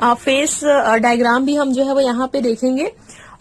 Phase diagram भी हम जो है वो यहाँ पे देखेंगे।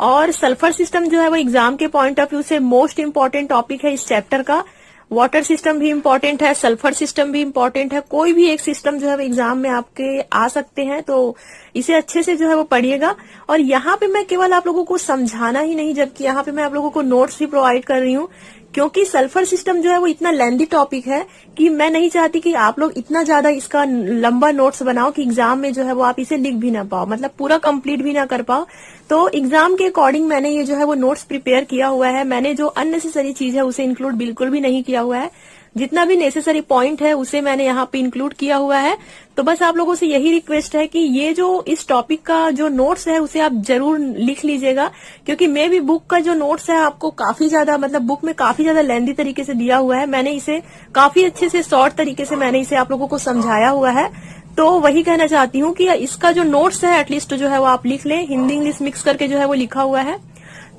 और सल्फर सिस्टम जो है वो एग्जाम के पॉइंट ऑफ व्यू से मोस्ट इम्पोर्टेंट टॉपिक है इस चैप्टर का। वाटर सिस्टम भी इम्पोर्टेंट है, सल्फर सिस्टम भी इम्पोर्टेंट है। कोई भी एक सिस्टम जो है वो एग्जाम में आपके आ सकते हैं, तो इसे अच्छे से जो है वो पढ़िएगा। और यहाँ पे मैं केवल आप लोगों को समझाना ही नहीं, जबकि यहाँ पे मैं आप लोगों को नोट्स भी प्रोवाइड कर रही हूँ, क्योंकि सल्फर सिस्टम जो है वो इतना लेंथी टॉपिक है कि मैं नहीं चाहती कि आप लोग इतना ज्यादा इसका लंबा नोट्स बनाओ कि एग्जाम में जो है वो आप इसे लिख भी ना पाओ, मतलब पूरा कंप्लीट भी ना कर पाओ। तो एग्जाम के अकॉर्डिंग मैंने ये जो है वो नोट्स प्रिपेयर किया हुआ है। मैंने जो अननेसेसरी चीज है उसे इंक्लूड बिल्कुल भी नहीं किया हुआ है। जितना भी नेसेसरी पॉइंट है उसे मैंने यहाँ पे इंक्लूड किया हुआ है। तो बस आप लोगों से यही रिक्वेस्ट है कि ये जो इस टॉपिक का जो नोट्स है उसे आप जरूर लिख लीजिएगा, क्योंकि मैं भी बुक का जो नोट्स है आपको काफी ज्यादा, मतलब बुक में काफी ज्यादा लेंथी तरीके से दिया हुआ है। मैंने इसे काफी अच्छे से शॉर्ट तरीके से मैंने इसे आप लोगों को समझाया हुआ है। तो वही कहना चाहती हूँ कि इसका जो नोट्स है एटलीस्ट जो है वो आप लिख लें, हिंदी इंग्लिश मिक्स करके जो है वो लिखा हुआ है।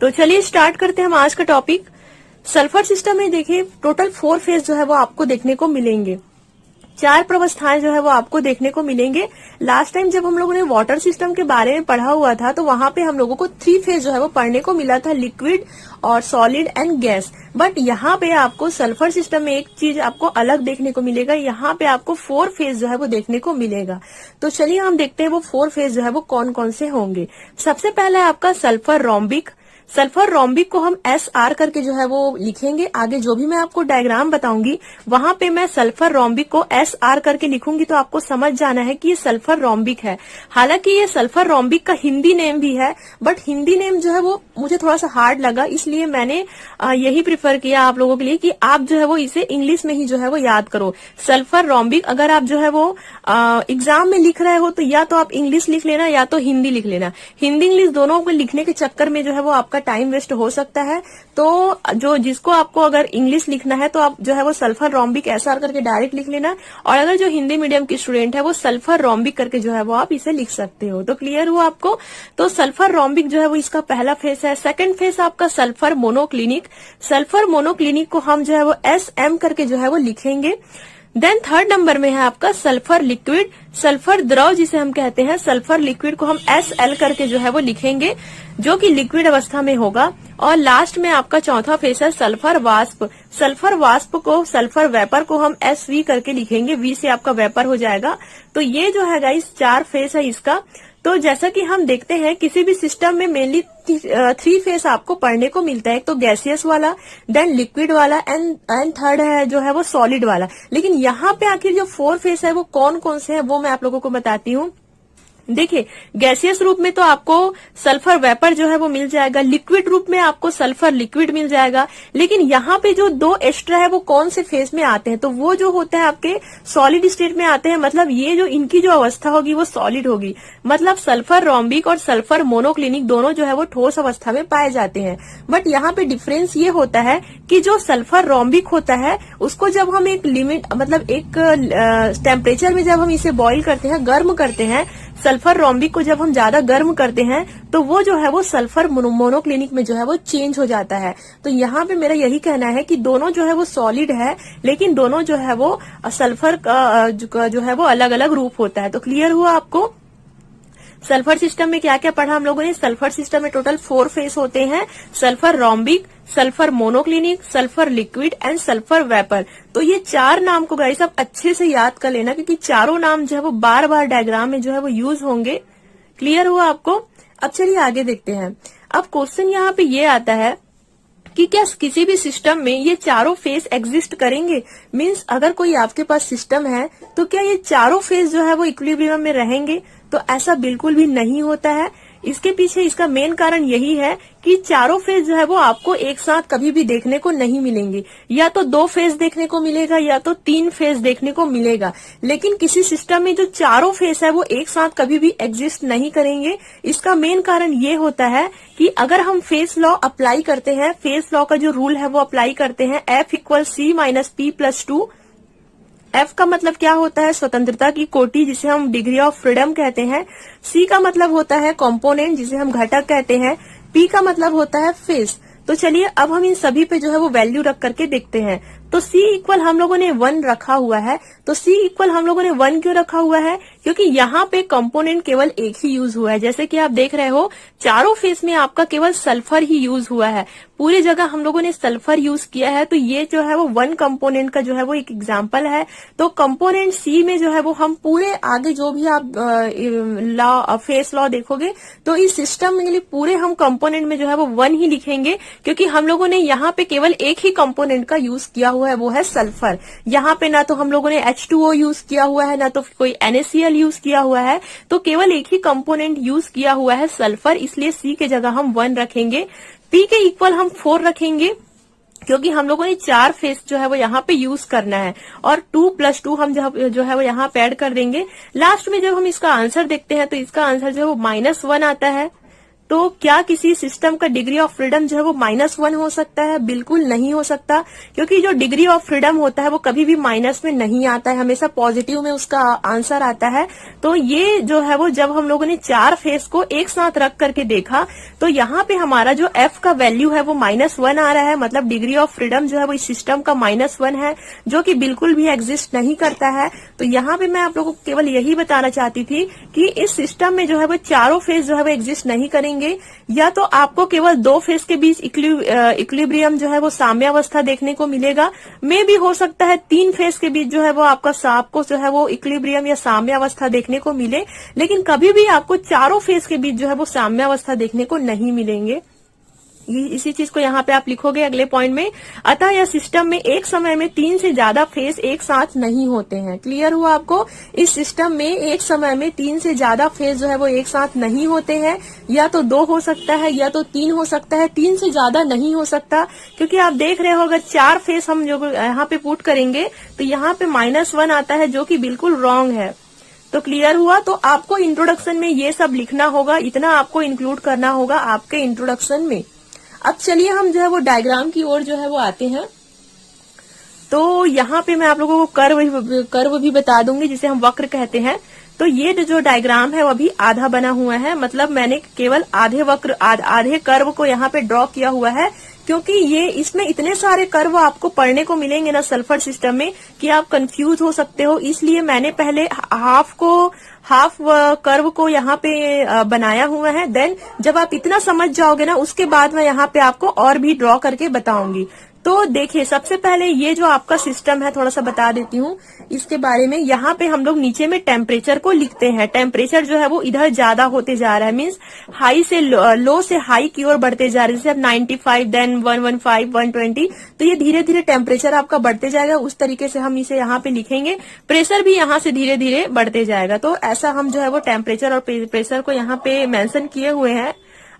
तो चलिए स्टार्ट करते हैं हम आज का टॉपिक। सल्फर सिस्टम में देखिए टोटल 4 फेज जो है वो आपको देखने को मिलेंगे, 4 प्रवस्थाएं जो है वो आपको देखने को मिलेंगे। लास्ट टाइम जब हम लोगों ने वाटर सिस्टम के बारे में पढ़ा हुआ था तो वहां पे हम लोगों को 3 फेज जो है वो पढ़ने को मिला था, लिक्विड और सॉलिड एंड गैस। बट यहाँ पे आपको सल्फर सिस्टम में एक चीज आपको अलग देखने को मिलेगा, यहाँ पे आपको 4 फेज जो है वो देखने को मिलेगा। तो चलिए हम देखते हैं वो 4 फेज जो है वो कौन कौन से होंगे। सबसे पहला है आपका सल्फर रोम्बिक। सल्फर रोम्बिक को हम SR करके जो है वो लिखेंगे। आगे जो भी मैं आपको डायग्राम बताऊंगी वहां पे मैं सल्फर रोम्बिक को SR करके लिखूंगी, तो आपको समझ जाना है कि ये सल्फर रोम्बिक है। हालांकि ये सल्फर रोम्बिक का हिंदी नेम भी है, बट हिंदी नेम जो है वो मुझे थोड़ा सा हार्ड लगा, इसलिए मैंने यही प्रिफर किया आप लोगों के लिए कि आप जो है वो इसे इंग्लिश में ही जो है वो याद करो। सल्फर रोम्बिक अगर आप जो है वो एग्जाम में लिख रहे हो तो या तो आप इंग्लिश लिख लेना या तो हिंदी लिख लेना। हिंदी इंग्लिश दोनों को लिखने के चक्कर में जो है वो आपका टाइम वेस्ट हो सकता है। तो जो जिसको आपको अगर इंग्लिश लिखना है तो आप जो है वो सल्फर रोम्बिक SR करके डायरेक्ट लिख लेना, और अगर जो हिंदी मीडियम की स्टूडेंट है वो सल्फर रोम्बिक करके जो है वो आप इसे लिख सकते हो। तो क्लियर हुआ आपको। तो सल्फर रोम्बिक जो है वो इसका पहला फेस है। सेकंड फेस आपका सल्फर मोनोक्लिनिक। सल्फर मोनोक्लिनिक को हम जो है वो SM करके जो है वो लिखेंगे। देन थर्ड नंबर में है आपका सल्फर लिक्विड। सल्फर द्रव जिसे हम कहते हैं, सल्फर लिक्विड को हम SL करके जो है वो लिखेंगे, जो कि लिक्विड अवस्था में होगा। और लास्ट में आपका चौथा फेस है सल्फर वाष्प। सल्फर वाष्प को, सल्फर वेपर को हम SV करके लिखेंगे, V से आपका वेपर हो जाएगा। तो ये जो है गाइस 4 फेस है इसका। तो जैसा कि हम देखते हैं किसी भी सिस्टम में मेनली 3 फेस आपको पढ़ने को मिलता है, एक तो गैसियस वाला, देन लिक्विड वाला एंड थर्ड है जो है वो सॉलिड वाला। लेकिन यहाँ पे आखिर जो 4 फेस है वो कौन कौन से हैं वो मैं आप लोगों को बताती हूँ। देखिए गैसियस रूप में तो आपको सल्फर वेपर जो है वो मिल जाएगा, लिक्विड रूप में आपको सल्फर लिक्विड मिल जाएगा। लेकिन यहाँ पे जो 2 एक्स्ट्रा है वो कौन से फेज में आते हैं, तो वो जो होते हैं आपके सॉलिड स्टेट में आते हैं। मतलब ये जो इनकी जो अवस्था होगी वो सॉलिड होगी। मतलब सल्फर रोम्बिक और सल्फर मोनोक्लिनिक दोनों जो है वो ठोस अवस्था में पाए जाते हैं। बट यहाँ पे डिफरेंस ये होता है कि जो सल्फर रोम्बिक होता है उसको जब हम एक लिमिट, मतलब एक टेम्परेचर में जब हम इसे बॉईल करते हैं, गर्म करते हैं, सल्फर रोम्बिक को जब हम ज्यादा गर्म करते हैं तो वो जो है वो सल्फर मोनोक्लिनिक में जो है वो चेंज हो जाता है। तो यहाँ पे मेरा यही कहना है कि दोनों जो है वो सॉलिड है, लेकिन दोनों जो है वो सल्फर का जो है वो अलग अलग रूप होता है। तो क्लियर हुआ आपको। सल्फर सिस्टम में क्या क्या पढ़ा हम लोगों ने। सल्फर सिस्टम में टोटल 4 फेस होते हैं, sulphur rhombic, sulphur monoclinic, sulphur liquid and sulphur vapour. तो ये 4 नाम को गाइस आप अच्छे से याद कर लेना, क्योंकि चारों नाम जो है वो बार बार डायग्राम में जो है वो यूज होंगे। क्लियर हुआ आपको। अब चलिए आगे देखते हैं। अब क्वेश्चन यहाँ पे ये आता है कि क्या किसी भी सिस्टम में ये चारों फेस एग्जिस्ट करेंगे। मीन्स अगर कोई आपके पास सिस्टम है तो क्या ये चारों फेस जो है वो इक्विलिब्रियम में रहेंगे, तो ऐसा बिल्कुल भी नहीं होता है। इसके पीछे इसका मेन कारण यही है कि चारों फेज जो है वो आपको एक साथ कभी भी देखने को नहीं मिलेंगे। या तो 2 फेज देखने को मिलेगा या तो 3 फेज देखने को मिलेगा। लेकिन किसी सिस्टम में जो चारों फेज है वो एक साथ कभी भी एग्जिस्ट नहीं करेंगे। इसका मेन कारण ये होता है कि अगर हम फेज लॉ अप्लाई करते हैं, फेज लॉ का जो रूल है वो अप्लाई करते हैं, F=C-P+2। F का मतलब क्या होता है, स्वतंत्रता की कोटि जिसे हम डिग्री ऑफ फ्रीडम कहते हैं। C का मतलब होता है कंपोनेंट जिसे हम घटक कहते हैं। P का मतलब होता है फेस। तो चलिए अब हम इन सभी पे जो है वो वैल्यू रख करके देखते हैं। तो C इक्वल हम लोगों ने 1 रखा हुआ है। तो C इक्वल हम लोगों ने 1 क्यों रखा हुआ है? क्योंकि यहाँ पे कंपोनेंट केवल एक ही यूज हुआ है। जैसे कि आप देख रहे हो चारों फेस में आपका केवल सल्फर ही यूज हुआ है, पूरी जगह हम लोगों ने सल्फर यूज किया है। तो ये जो है वो 1 कंपोनेंट का जो है वो एक एग्जांपल है। तो कंपोनेंट C में जो है वो हम पूरे आगे जो भी आप लॉ फेस लॉ देखोगे तो इस सिस्टम के लिए पूरे हम कंपोनेंट में जो है वो 1 ही लिखेंगे, क्योंकि हम लोगों ने यहाँ पे केवल एक ही कंपोनेंट का यूज किया हुआ है, वो है सल्फर। यहाँ पे ना तो हम लोगों ने H2O यूज किया हुआ है, ना तो कोई NaCl यूज किया हुआ है, तो केवल एक ही कंपोनेंट यूज किया हुआ है सल्फर, इसलिए C के जगह हम 1 रखेंगे। P के इक्वल हम 4 रखेंगे, क्योंकि हम लोगों ने 4 फेस जो है वो यहाँ पे यूज करना है, और 2 + 2 हम जो है वो यहाँ पे ऐड कर देंगे। लास्ट में जब हम इसका आंसर देखते हैं तो इसका आंसर जो है वो -1 आता है। तो क्या किसी सिस्टम का डिग्री ऑफ फ्रीडम जो है वो -1 हो सकता है? बिल्कुल नहीं हो सकता, क्योंकि जो डिग्री ऑफ फ्रीडम होता है वो कभी भी माइनस में नहीं आता है, हमेशा पॉजिटिव में उसका आंसर आता है। तो ये जो है वो जब हम लोगों ने 4 फेस को एक साथ रख करके देखा तो यहाँ पे हमारा जो F का वैल्यू है वो -1 आ रहा है, मतलब डिग्री ऑफ फ्रीडम जो है वो इस सिस्टम का -1 है, जो कि बिल्कुल भी एग्जिस्ट नहीं करता है। तो यहाँ पे मैं आप लोगों को केवल यही बताना चाहती थी कि इस सिस्टम में जो है वो चारों फेस जो है वो एग्जिस्ट नहीं करेंगे, या तो आपको केवल 2 फेस के बीच इक्विलिब्रियम जो है वो साम्यावस्था देखने को मिलेगा, मे भी हो सकता है 3 फेस के बीच जो है वो आपको जो है वो इक्विलिब्रियम या साम्यावस्था देखने को मिले, लेकिन कभी भी आपको चारों फेस के बीच जो है वो साम्यावस्था देखने को नहीं मिलेंगे। इसी चीज को यहाँ पे आप लिखोगे अगले पॉइंट में। अतः यह सिस्टम में एक समय में 3 से ज्यादा फेस एक साथ नहीं होते हैं। क्लियर हुआ आपको? इस सिस्टम में एक समय में 3 से ज्यादा फेस जो है वो एक साथ नहीं होते हैं, या तो 2 हो सकता है या तो 3 हो सकता है, 3 से ज्यादा नहीं हो सकता, क्योंकि आप देख रहे हो अगर 4 फेस हम जो यहाँ पे पुट करेंगे तो यहाँ पे -1 आता है, जो कि बिल्कुल रॉन्ग है। तो क्लियर हुआ? तो आपको इंट्रोडक्शन में ये सब लिखना होगा, इतना आपको इंक्लूड करना होगा आपके इंट्रोडक्शन में। अब चलिए हम जो है वो डायग्राम की ओर जो है वो आते हैं। तो यहाँ पे मैं आप लोगों को कर्व भी बता दूंगी, जिसे हम वक्र कहते हैं। तो ये जो डायग्राम है वो अभी आधा बना हुआ है, मतलब मैंने केवल आधे कर्व को यहाँ पे ड्रॉ किया हुआ है, क्योंकि ये इसमें इतने सारे कर्व आपको पढ़ने को मिलेंगे ना सल्फर सिस्टम में कि आप कंफ्यूज हो सकते हो। इसलिए मैंने पहले हाफ कर्व को यहाँ पे बनाया हुआ है। देन जब आप इतना समझ जाओगे ना, उसके बाद मैं यहाँ पे आपको और भी ड्रॉ करके बताऊंगी। तो देखिए, सबसे पहले ये जो आपका सिस्टम है थोड़ा सा बता देती हूँ इसके बारे में। यहाँ पे हम लोग नीचे में टेम्परेचर को लिखते हैं। टेम्परेचर जो है वो इधर ज्यादा होते जा रहा है, मीन्स हाई से लो से हाई की ओर बढ़ते जा रहे हैं। जैसे अब 95, देन 115, 120, तो ये धीरे धीरे टेम्परेचर आपका बढ़ते जाएगा। उस तरीके से हम इसे यहाँ पे लिखेंगे। प्रेशर भी यहाँ से धीरे धीरे बढ़ते जाएगा। तो ऐसा हम जो है वो टेम्परेचर और प्रेशर को यहाँ पे मेंशन किए हुए हैं।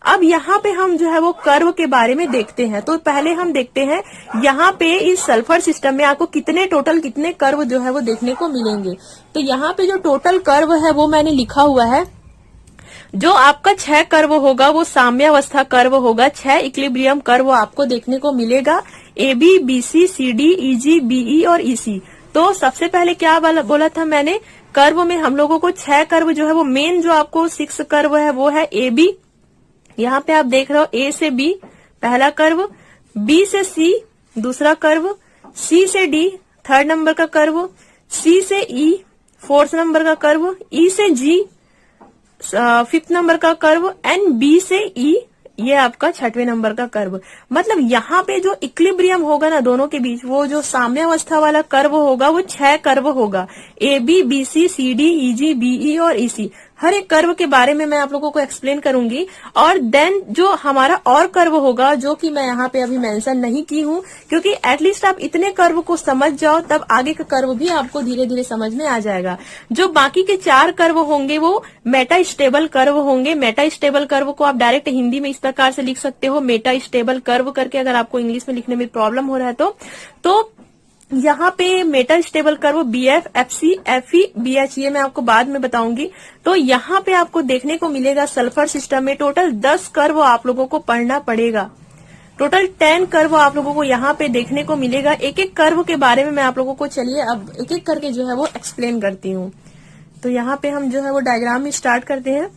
अब यहाँ पे हम जो है वो कर्व के बारे में देखते हैं। तो पहले हम देखते हैं यहाँ पे इस सल्फर सिस्टम में आपको टोटल कितने कर्व जो है वो देखने को मिलेंगे। तो यहाँ पे जो टोटल कर्व है वो मैंने लिखा हुआ है। जो आपका 6 कर्व होगा वो साम्यावस्था कर्व होगा। 6 इक्विलिब्रियम कर्व आपको देखने को मिलेगा, AB, BC, CD, EG, BE और EC। तो सबसे पहले क्या बोला था मैंने, कर्व में हम लोगों को 6 कर्व जो है वो मेन जो आपको 6 कर्व है वो है AB। यहाँ पे आप देख रहे हो A से B पहला कर्व, B से C दूसरा कर्व, C से D थर्ड नंबर का कर्व, C से E फोर्थ नंबर का कर्व, E से G 5th नंबर का कर्व, एंड B से E ये आपका 6वें नंबर का कर्व। मतलब यहाँ पे जो इक्विलिब्रियम होगा ना दोनों के बीच, वो जो साम्यावस्था वाला कर्व होगा वो 6 कर्व होगा। AB, BC, CD, EG, BE और EC। हर एक कर्व के बारे में मैं आप लोगों को एक्सप्लेन करूंगी। और देन जो हमारा और कर्व होगा, जो कि मैं यहाँ पे अभी मेंशन नहीं की हूँ, क्योंकि एटलीस्ट आप इतने कर्व को समझ जाओ, तब आगे का कर्व भी आपको धीरे धीरे समझ में आ जाएगा। जो बाकी के 4 कर्व होंगे वो मेटा स्टेबल कर्व होंगे। मेटा स्टेबल कर्व को आप डायरेक्ट हिंदी में इस प्रकार से लिख सकते हो, मेटा स्टेबल कर्व करके, अगर आपको इंग्लिश में लिखने में प्रॉब्लम हो रहा है तो यहाँ पे Meta stable curve BF, FC, FE, BH ये मैं आपको बाद में बताऊंगी। तो यहाँ पे आपको देखने को मिलेगा सल्फर सिस्टम में टोटल 10 कर्व आप लोगों को पढ़ना पड़ेगा। टोटल 10 कर्व आप लोगों को यहाँ पे देखने को मिलेगा। एक एक कर्व के बारे में मैं आप लोगों को चलिए अब एक एक करके जो है वो एक्सप्लेन करती हूँ। तो यहाँ पे हम जो है वो डायग्राम में स्टार्ट करते हैं।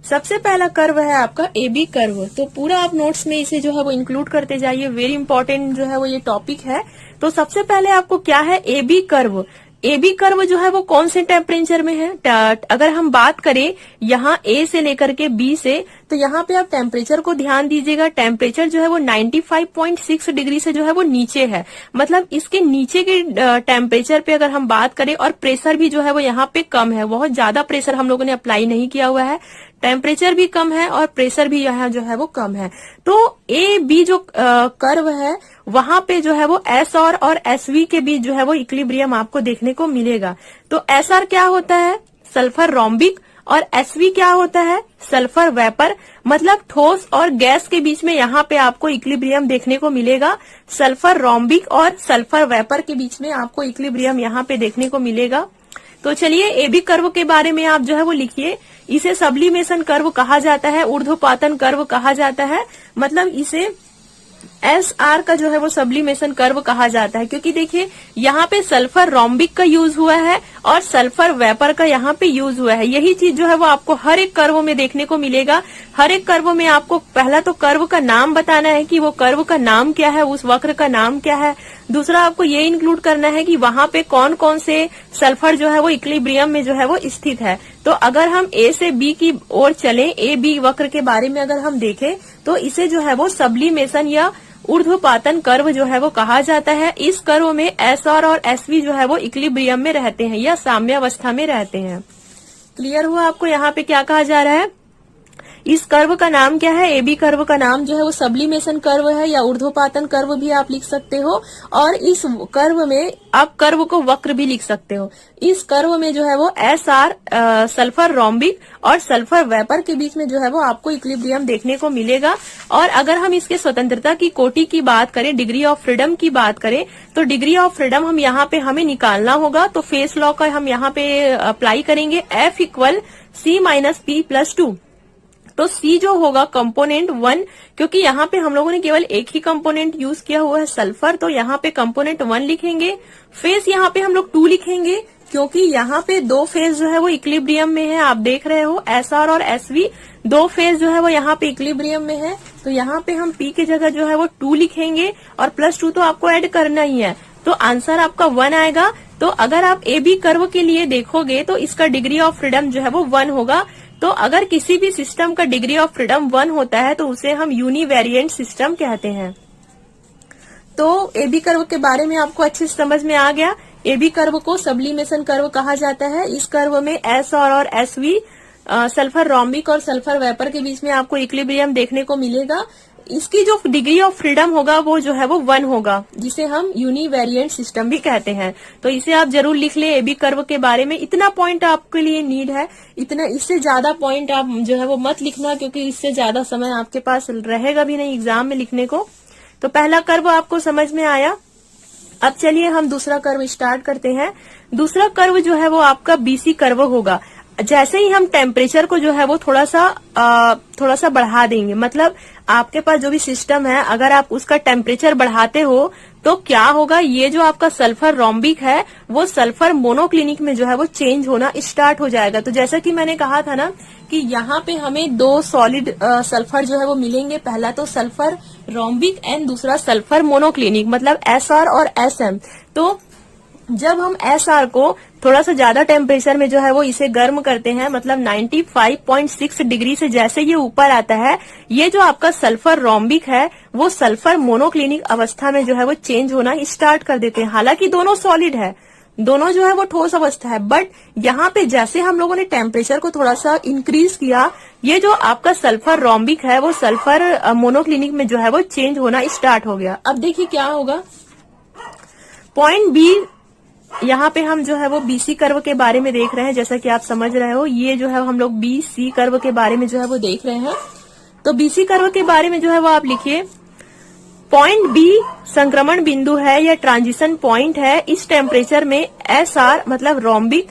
सबसे पहला कर्व है आपका AB कर्व। तो पूरा आप नोट्स में इसे जो है वो इंक्लूड करते जाइए, वेरी इंपॉर्टेंट जो है वो ये टॉपिक है। तो सबसे पहले आपको क्या है, AB कर्व। AB कर्व जो है वो कौन से टेम्परेचर में है, अगर हम बात करें यहाँ A से लेकर के B से, तो यहाँ पे आप टेम्परेचर को ध्यान दीजिएगा। टेम्परेचर जो है वो 95.6 डिग्री से जो है वो नीचे है, मतलब इसके नीचे के टेम्परेचर पे अगर हम बात करें, और प्रेशर भी जो है वो यहाँ पे कम है, बहुत ज्यादा प्रेशर हम लोगों ने अप्लाई नहीं किया हुआ है, टेम्परेचर भी कम है और प्रेशर भी यहाँ जो है वो कम है। तो AB जो कर्व है वहां पे जो है वो SR और SV के बीच जो है वो इक्विलिब्रियम आपको देखने को मिलेगा। तो SR क्या होता है, सल्फर रोम्बिक, और SV क्या होता है, सल्फर वेपर, मतलब ठोस और गैस के बीच में यहाँ पे आपको इक्विलिब्रियम देखने को मिलेगा। सल्फर रोम्बिक और सल्फर वेपर के बीच में आपको इक्विलिब्रियम यहाँ पे देखने को मिलेगा। तो चलिए AB कर्व के बारे में आप जो है वो लिखिए। इसे सब्लिमेशन कर्व कहा जाता है, ऊर्ध्वपातन कर्व कहा जाता है, मतलब इसे SR का जो है वो सब्लिमेशन कर्व कहा जाता है, क्योंकि देखिए यहाँ पे सल्फर रोम्बिक का यूज हुआ है और सल्फर वेपर का यहाँ पे यूज हुआ है। यही चीज जो है वो आपको हर एक कर्व में देखने को मिलेगा। हर एक कर्व में आपको पहला तो कर्व का नाम बताना है कि वो कर्व का नाम क्या है, उस वक्र का नाम क्या है। दूसरा आपको ये इंक्लूड करना है कि वहां पे कौन कौन से सल्फर जो है वो इक्विलिब्रियम में जो है वो स्थित है। तो अगर हम A से B की ओर चलें, AB वक्र के बारे में अगर हम देखें, तो इसे जो है वो सब्लिमेशन या ऊर्ध्वपातन कर्व जो है वो कहा जाता है। इस कर्व में SR और SV जो है वो इक्विलिब्रियम में रहते हैं या साम्यावस्था में रहते हैं। क्लियर हुआ आपको यहाँ पे क्या कहा जा रहा है। इस कर्व का नाम क्या है, AB कर्व का नाम जो है वो सब्लिमेशन कर्व है या ऊर्ध्वपातन कर्व भी आप लिख सकते हो, और इस कर्व में आप कर्व को वक्र भी लिख सकते हो। इस कर्व में जो है वो SR सल्फर रोम्बिक और सल्फर वेपर के बीच में जो है वो आपको इक्विलिब्रियम देखने को मिलेगा। और अगर हम इसके स्वतंत्रता की कोटि की बात करें, डिग्री ऑफ फ्रीडम की बात करें, तो डिग्री ऑफ फ्रीडम हम यहाँ पे हमें निकालना होगा। तो फेस लॉ का हम यहाँ पे अप्लाई करेंगे, F equal C minus P plus 2। तो C जो होगा कंपोनेंट 1, क्योंकि यहाँ पे हम लोगों ने केवल एक ही कंपोनेंट यूज किया हुआ है सल्फर, तो यहाँ पे कंपोनेंट 1 लिखेंगे। फेस यहाँ पे हम लोग 2 लिखेंगे, क्योंकि यहाँ पे दो फेस जो है वो इक्विलिब्रियम में है। आप देख रहे हो SR और SV दो फेस जो है वो यहाँ पे इक्विलिब्रियम में है। तो यहाँ पे हम P की जगह जो है वो 2 लिखेंगे और प्लस 2 तो आपको ऐड करना ही है, तो आंसर आपका 1 आएगा। तो अगर आप AB कर्व के लिए देखोगे तो इसका डिग्री ऑफ फ्रीडम जो है वो 1 होगा। तो अगर किसी भी सिस्टम का डिग्री ऑफ फ्रीडम 1 होता है तो उसे हम यूनिवेरिएंट सिस्टम कहते हैं। तो AB कर्व के बारे में आपको अच्छे से समझ में आ गया। AB कर्व को सब्लिमेशन कर्व कहा जाता है। इस कर्व में SR और SV सल्फर रोम्बिक और सल्फर वेपर के बीच में आपको इक्विलिब्रियम देखने को मिलेगा। इसकी जो डिग्री ऑफ फ्रीडम होगा वो जो है वो 1 होगा, जिसे हम यूनिवेरिएंट सिस्टम भी कहते हैं। तो इसे आप जरूर लिख ले। AB कर्व के बारे में इतना पॉइंट आपके लिए नीड है, इतना, इससे ज्यादा पॉइंट आप जो है वो मत लिखना, क्योंकि इससे ज्यादा समय आपके पास रहेगा भी नहीं एग्जाम में लिखने को। तो पहला कर्व आपको समझ में आया। अब चलिए हम दूसरा कर्व स्टार्ट करते हैं। दूसरा कर्व जो है वो आपका BC कर्व होगा। जैसे ही हम टेम्परेचर को जो है वो थोड़ा सा बढ़ा देंगे, मतलब आपके पास जो भी सिस्टम है अगर आप उसका टेम्परेचर बढ़ाते हो तो क्या होगा, ये जो आपका सल्फर रोम्बिक है वो सल्फर मोनोक्लिनिक में जो है वो चेंज होना स्टार्ट हो जाएगा। तो जैसा कि मैंने कहा था ना कि यहाँ पे हमें दो सॉलिड सल्फर जो है वो मिलेंगे, पहला तो सल्फर रोम्बिक एंड दूसरा सल्फर मोनोक्लिनिक, मतलब SR और SM। तो जब हम SR को थोड़ा सा ज्यादा टेम्परेचर में जो है वो इसे गर्म करते हैं, मतलब 95.6 डिग्री से जैसे ये ऊपर आता है, ये जो आपका सल्फर रोम्बिक है वो सल्फर मोनोक्लिनिक अवस्था में जो है वो चेंज होना स्टार्ट कर देते हैं। हालांकि दोनों सॉलिड है, दोनों जो है वो ठोस अवस्था है, बट यहाँ पे जैसे हम लोगों ने टेम्परेचर को थोड़ा सा इंक्रीज किया, ये जो आपका सल्फर रोम्बिक है वो सल्फर मोनोक्लिनिक में जो है वो चेंज होना स्टार्ट हो गया। अब देखिए क्या होगा। पॉइंट B, यहाँ पे हम जो है वो BC कर्व के बारे में देख रहे हैं, जैसा कि आप समझ रहे हो। ये जो है हम लोग BC कर्व के बारे में जो है वो देख रहे हैं। तो BC कर्व के बारे में जो है वो आप लिखिए, पॉइंट B संक्रमण बिंदु है या ट्रांजिशन पॉइंट है। इस टेम्परेचर में SR मतलब रोम्बिक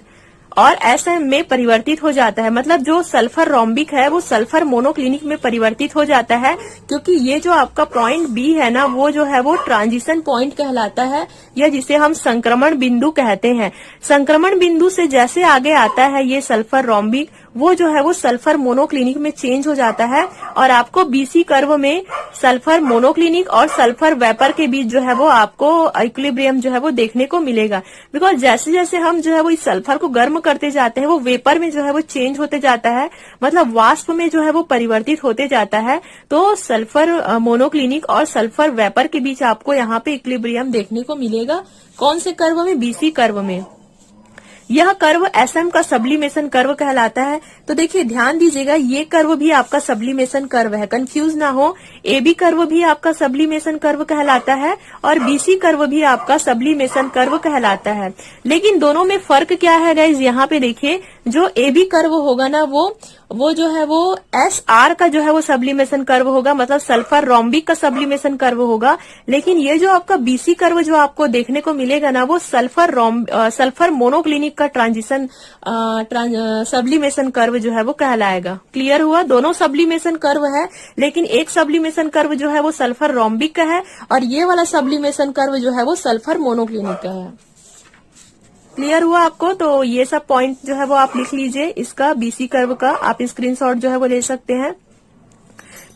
और SM में परिवर्तित हो जाता है, मतलब जो सल्फर रोम्बिक है वो सल्फर मोनोक्लिनिक में परिवर्तित हो जाता है, क्योंकि ये जो आपका पॉइंट B है ना वो जो है वो ट्रांजिशन पॉइंट कहलाता है, या जिसे हम संक्रमण बिंदु कहते हैं। संक्रमण बिंदु से जैसे आगे आता है ये सल्फर रोम्बिक, वो जो है वो सल्फर मोनोक्लिनिक में चेंज हो जाता है और आपको बीसी कर्व में सल्फर मोनोक्लिनिक और सल्फर वेपर के बीच जो है वो आपको इक्विलिब्रियम जो है वो देखने को मिलेगा। बिकॉज जैसे जैसे हम जो है वो इस सल्फर को गर्म करते जाते हैं वो वेपर में जो है वो चेंज होते जाता है, मतलब वाष्प में जो है वो परिवर्तित होते जाता है। तो सल्फर मोनोक्लिनिक और सल्फर वेपर के बीच आपको यहाँ पे इक्विलिब्रियम देखने को मिलेगा। कौन से कर्व में? बीसी कर्व में। यह कर्व एसएम का सब्लिमेशन कर्व कहलाता है। तो देखिए ध्यान दीजिएगा, ये कर्व भी आपका सब्लिमेशन कर्व है, कंफ्यूज ना हो। एबी कर्व भी आपका सब्लिमेशन कर्व कहलाता है और बीसी कर्व भी आपका सब्लिमेशन कर्व कहलाता है। लेकिन दोनों में फर्क क्या है गाइज? यहाँ पे देखिए, जो एबी कर्व होगा ना वो जो है वो एस आर का जो है वो सब्लिमेशन कर्व होगा, मतलब सल्फर रोम्बिक का सब्लिमेशन कर्व होगा। लेकिन ये जो आपका बीसी कर्व जो आपको देखने को मिलेगा ना वो सल्फर मोनोक्लिनिक का ट्रांजिशन सब्लिमेशन कर्व जो है वो कहलाएगा। क्लियर हुआ? दोनों सब्लिमेशन कर्व है, लेकिन एक सब्लिमेशन कर्व जो है वो सल्फर रोम्बिक का है और ये वाला सब्लिमेशन कर्व जो है वो सल्फर मोनोक्लिनिक का है। क्लियर हुआ आपको? तो ये सब पॉइंट जो है वो आप लिख लीजिए इसका, बीसी कर्व का आप स्क्रीनशॉट जो है वो ले सकते हैं।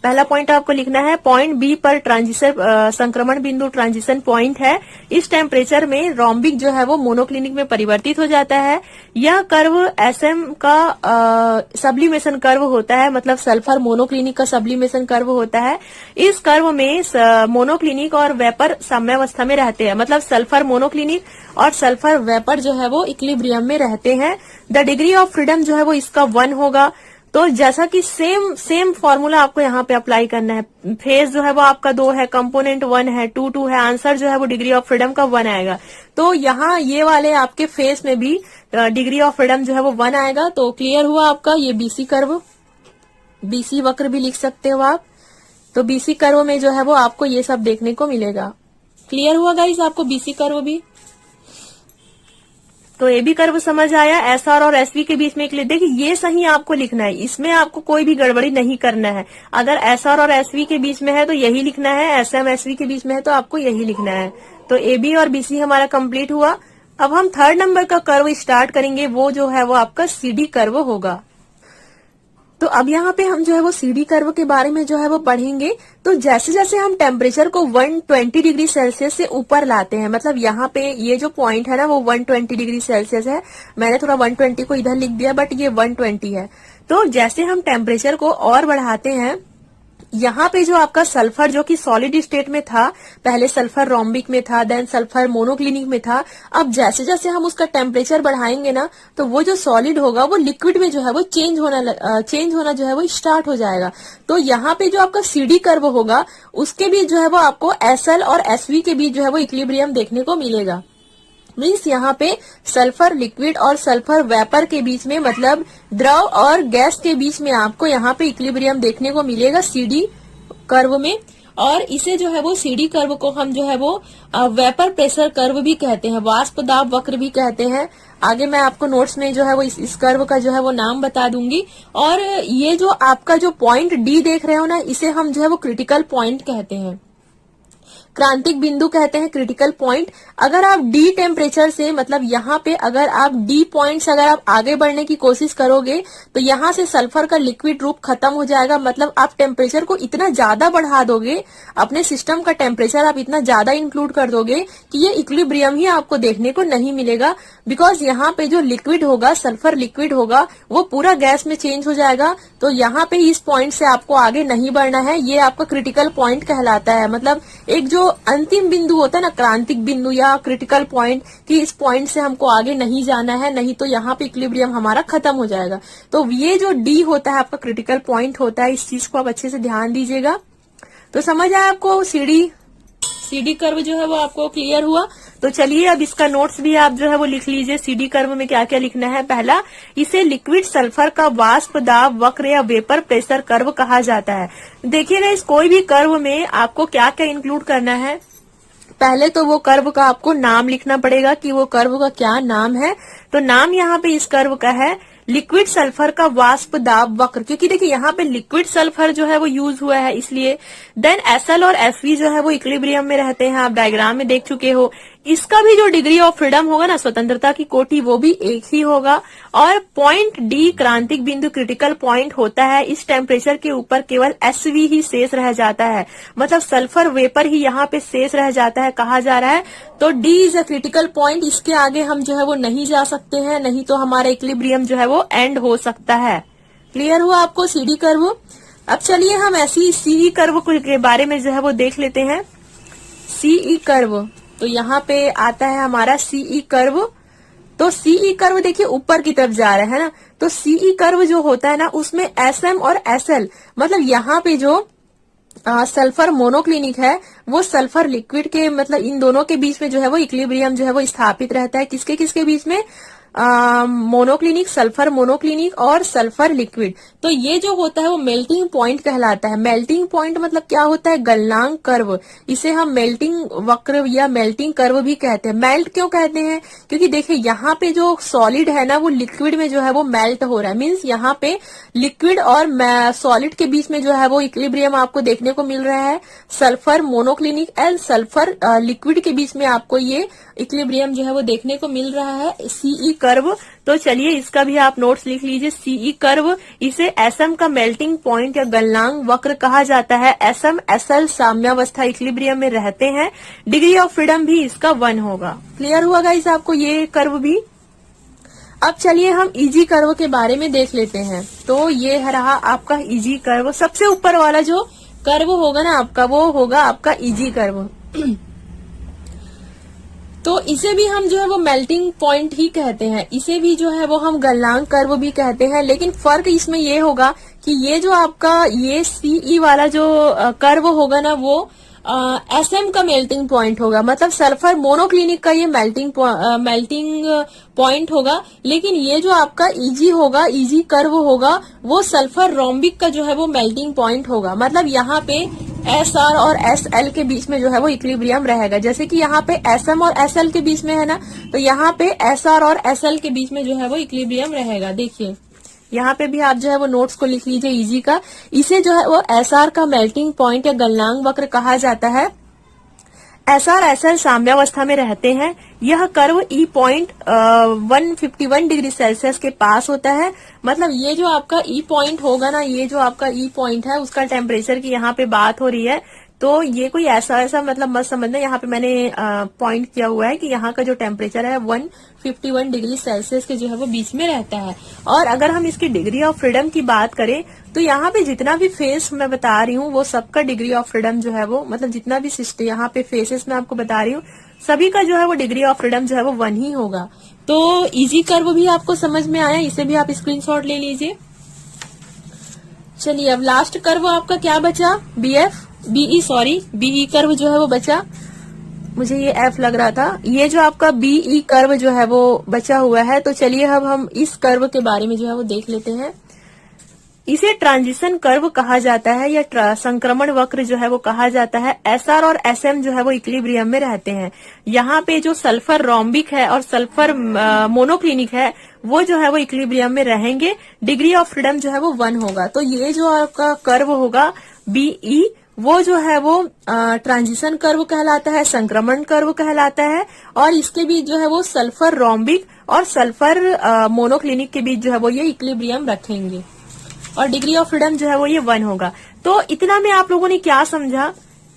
पहला पॉइंट आपको लिखना है, पॉइंट बी पर ट्रांजिशन संक्रमण बिंदु ट्रांजिशन पॉइंट है। इस टेम्परेचर में रोम्बिक जो है वो मोनोक्लिनिक में परिवर्तित हो जाता है। यह कर्व एसएम का सब्लिमेशन कर्व होता है, मतलब सल्फर मोनोक्लिनिक का सब्लिमेशन कर्व होता है। इस कर्व में मोनोक्लिनिक और वेपर साम्यावस्था में रहते हैं, मतलब सल्फर मोनोक्लिनिक और सल्फर वेपर जो है वो इक्विलिब्रियम में रहते हैं। द डिग्री ऑफ फ्रीडम जो है वो इसका 1 होगा। तो जैसा कि सेम फॉर्मूला आपको यहाँ पे अप्लाई करना है। फेज जो है वो आपका 2 है, कंपोनेंट 1 है, 2 है, आंसर जो है वो डिग्री ऑफ फ्रीडम का 1 आएगा। तो यहाँ ये वाले आपके फेज में भी डिग्री ऑफ फ्रीडम जो है वो 1 आएगा। तो क्लियर हुआ आपका ये बीसी कर्व, बीसी वक्र भी लिख सकते हो आप। तो बीसी कर्व में जो है वो आपको ये सब देखने को मिलेगा। क्लियर हुआ गाइस आपको बीसी कर्व भी? तो ए बी कर्व समझ आया। एसआर और एसवी के बीच में एक देखिए ये सही आपको लिखना है, इसमें आपको कोई भी गड़बड़ी नहीं करना है। अगर एसआर और एसवी के बीच में है तो यही लिखना है, एसएम एसवी के बीच में है तो आपको यही लिखना है। तो ए बी और बीसी हमारा कंप्लीट हुआ। अब हम 3rd नंबर का कर्व स्टार्ट करेंगे, वो जो है वो आपका सीडी कर्व होगा। तो अब यहाँ पे हम जो है वो सीडी कर्व के बारे में जो है वो पढ़ेंगे। तो जैसे जैसे हम टेम्परेचर को 120 डिग्री सेल्सियस से ऊपर लाते हैं, मतलब यहाँ पे ये जो पॉइंट है ना वो 120 डिग्री सेल्सियस है। मैंने थोड़ा 120 को इधर लिख दिया बट ये 120 है। तो जैसे हम टेम्परेचर को और बढ़ाते हैं, यहाँ पे जो आपका सल्फर जो कि सॉलिड स्टेट में था, पहले सल्फर रोम्बिक में था, देन सल्फर मोनोक्लिनिक में था। अब जैसे जैसे हम उसका टेम्परेचर बढ़ाएंगे ना तो वो जो सॉलिड होगा वो लिक्विड में जो है वो चेंज होना जो है वो स्टार्ट हो जाएगा। तो यहाँ पे जो आपका सीडी कर्व होगा उसके बीच जो है वो आपको एसएल और एसवी के बीच जो है वो इक्विलिब्रियम देखने को मिलेगा। मीन्स यहाँ पे सल्फर लिक्विड और सल्फर वेपर के बीच में, मतलब द्रव और गैस के बीच में आपको यहाँ पे इक्विलिब्रियम देखने को मिलेगा सीडी कर्व में। और इसे जो है वो सीडी कर्व को हम जो है वो वेपर प्रेशर कर्व भी कहते हैं, वाष्प दाब वक्र भी कहते हैं। आगे मैं आपको नोट्स में जो है वो इस कर्व का जो है वो नाम बता दूंगी। और ये जो आपका जो पॉइंट डी देख रहे हो ना, इसे हम जो है वो क्रिटिकल पॉइंट कहते हैं, क्रांतिक बिंदु कहते हैं, क्रिटिकल पॉइंट। अगर आप डी टेम्परेचर से, मतलब यहाँ पे अगर आप डी पॉइंट से अगर आप आगे बढ़ने की कोशिश करोगे तो यहाँ से सल्फर का लिक्विड रूप खत्म हो जाएगा। मतलब आप टेम्परेचर को इतना ज्यादा बढ़ा दोगे, अपने सिस्टम का टेम्परेचर आप इतना ज्यादा इंक्लूड कर दोगे कि ये इक्विलिब्रियम ही आपको देखने को नहीं मिलेगा। बिकॉज यहाँ पे जो लिक्विड होगा, सल्फर लिक्विड होगा, वो पूरा गैस में चेंज हो जाएगा। तो यहाँ पे इस पॉइंट से आपको आगे नहीं बढ़ना है, ये आपका क्रिटिकल पॉइंट कहलाता है। मतलब एक जो अंतिम बिंदु होता है ना, क्रांतिक बिंदु या क्रिटिकल पॉइंट, कि इस पॉइंट से हमको आगे नहीं जाना है, नहीं तो यहाँ पे इक्विलिब्रियम हमारा खत्म हो जाएगा। तो ये जो डी होता है आपका क्रिटिकल पॉइंट होता है, इस चीज को आप अच्छे से ध्यान दीजिएगा। तो समझ आया आपको सीडी कर्व जो है वो आपको क्लियर हुआ। तो चलिए अब इसका नोट्स भी आप जो है वो लिख लीजिए। सीडी कर्व में क्या क्या लिखना है। पहला, इसे लिक्विड सल्फर का वाष्प दाब वक्र या वेपर प्रेशर कर्व कहा जाता है। देखिएगा इस कोई भी कर्व में आपको क्या क्या इंक्लूड करना है। पहले तो वो कर्व का आपको नाम लिखना पड़ेगा कि वो कर्व का क्या नाम है। तो नाम यहाँ पे इस कर्व का है लिक्विड सल्फर का वाष्प दाब वक्र, क्योंकि देखिए यहाँ पे लिक्विड सल्फर जो है वो यूज हुआ है इसलिए। देन एसएल और एसवी जो है वो इक्विलिब्रियम में रहते हैं, आप डायग्राम में देख चुके हो। इसका भी जो डिग्री ऑफ फ्रीडम होगा ना, स्वतंत्रता की कोटि, वो भी एक ही होगा। और पॉइंट डी क्रांतिक बिंदु क्रिटिकल पॉइंट होता है। इस टेम्परेचर के ऊपर केवल SV ही शेष रह जाता है, मतलब सल्फर वेपर ही यहाँ पे शेष रह जाता है, कहा जा रहा है। तो D is a critical point, इसके आगे हम जो है वो नहीं जा सकते हैं, नहीं तो हमारा इक्विलिब्रियम जो है वो एंड हो सकता है। क्लियर हुआ आपको CD कर्व? अब चलिए हम ऐसी CE कर्व के बारे में जो है वो देख लेते हैं। CE कर्व, तो यहाँ पे आता है हमारा CE कर्व। तो CE कर्व देखिए ऊपर की तरफ जा रहा है ना, तो CE कर्व जो होता है ना, उसमें SM और SL, मतलब यहाँ पे जो सल्फर मोनोक्लिनिक है वो सल्फर लिक्विड के, मतलब इन दोनों के बीच में जो है वो इक्विलिब्रियम जो है वो स्थापित रहता है। किसके किसके बीच में? मोनोक्लिनिक, सल्फर मोनोक्लिनिक और सल्फर लिक्विड। तो ये जो होता है वो मेल्टिंग पॉइंट कहलाता है। मेल्टिंग पॉइंट मतलब क्या होता है? गलनांक कर्व। इसे हम मेल्टिंग वक्र या मेल्टिंग कर्व भी कहते हैं। मेल्ट क्यों कहते हैं? क्योंकि देखिए यहाँ पे जो सॉलिड है ना वो लिक्विड में जो है वो मेल्ट हो रहा है। मीन्स यहाँ पे लिक्विड और सॉलिड के बीच में जो है वो इक्विलिब्रियम आपको देखने को मिल रहा है। Sulphur monoclinic and sulphur liquid के बीच में आपको ये इक्विलिब्रियम जो है वो देखने को मिल रहा है, CE कर्व। तो चलिए इसका भी आप नोट्स लिख लीजिए। CE कर्व, इसे SM का मेल्टिंग पॉइंट या गलनांक वक्र कहा जाता है। SM SL साम्यावस्था इक्विलिब्रियम में रहते हैं। डिग्री ऑफ फ्रीडम भी इसका 1 होगा। क्लियर हुआ गाइस आपको ये कर्व भी? अब चलिए हम EG कर्व के बारे में देख लेते हैं। तो ये रहा आपका EG कर्व। सबसे ऊपर वाला जो कर्व होगा ना आपका, वो होगा आपका EG कर्व। तो इसे भी हम जो है वो मेल्टिंग पॉइंट ही कहते हैं, इसे भी जो है वो हम गलनांक कर्व भी कहते हैं। लेकिन फर्क इसमें ये होगा कि ये जो आपका ये CE वाला जो कर्व होगा ना, वो SM का मेल्टिंग पॉइंट होगा, मतलब सल्फर मोनोक्लिनिक का ये मेल्टिंग पॉइंट होगा। लेकिन ये जो आपका EG होगा, EG कर्व होगा, वो सल्फर रोम्बिक का जो है वो मेल्टिंग पॉइंट होगा। मतलब यहाँ पे SR और SL के बीच में जो है वो इक्विलिब्रियम रहेगा। जैसे कि यहाँ पे SM और SL के बीच में है ना, तो यहाँ पे SR और SL के बीच में जो है वो इक्विलिब्रियम रहेगा। देखिए यहाँ पे भी आप जो है वो नोट्स को लिख लीजिए EG का। इसे जो है वो SR का मेल्टिंग पॉइंट या गलनांक वक्र कहा जाता है। SR SL साम्यावस्था में रहते हैं। यह curve E point 151 degree Celsius के पास होता है। मतलब ये जो आपका E पॉइंट होगा ना, ये जो आपका E पॉइंट है उसका टेम्परेचर की यहाँ पे बात हो रही है। तो ये कोई ऐसा मतलब मत समझना, यहाँ पे मैंने पॉइंट किया हुआ है कि यहाँ का जो टेम्परेचर है 151 डिग्री सेल्सियस के जो है वो बीच में रहता है। और अगर हम इसकी डिग्री ऑफ फ्रीडम की बात करें तो यहाँ पे जितना भी फेस मैं बता रही हूँ वो सबका डिग्री ऑफ फ्रीडम जो है वो, मतलब जितना भी सिस्टम यहाँ पे फेसेस मैं आपको बता रही हूँ, सभी का जो है वो डिग्री ऑफ फ्रीडम जो है वो 1 ही होगा। तो EG कर्व भी आपको समझ में आया, इसे भी आप स्क्रीनशॉट ले लीजिए। चलिए अब लास्ट कर्व आपका क्या बचा? BE कर्व जो है वो बचा। मुझे ये F लग रहा था। ये जो आपका BE कर्व जो है वो बचा हुआ है। तो चलिए अब हम इस कर्व के बारे में जो है वो देख लेते हैं। इसे ट्रांजिशन कर्व कहा जाता है या संक्रमण वक्र जो है वो कहा जाता है। SR और SM जो है वो इक्विलिब्रियम में रहते हैं। यहाँ पे जो सल्फर रोम्बिक है और सल्फर मोनोक्लिनिक है वो जो है वो इक्विलिब्रियम में रहेंगे। डिग्री ऑफ फ्रीडम जो है वो 1 होगा। तो ये जो आपका कर्व होगा BE, वो जो है वो ट्रांजिशन कर्व कहलाता है, संक्रमण कर्व कहलाता है। और इसके बीच जो है वो सल्फर रोम्बिक और सल्फर मोनोक्लिनिक के बीच जो है वो ये इक्विलिब्रियम रखेंगे और डिग्री ऑफ फ्रीडम जो है वो ये 1 होगा। तो इतना में आप लोगों ने क्या समझा?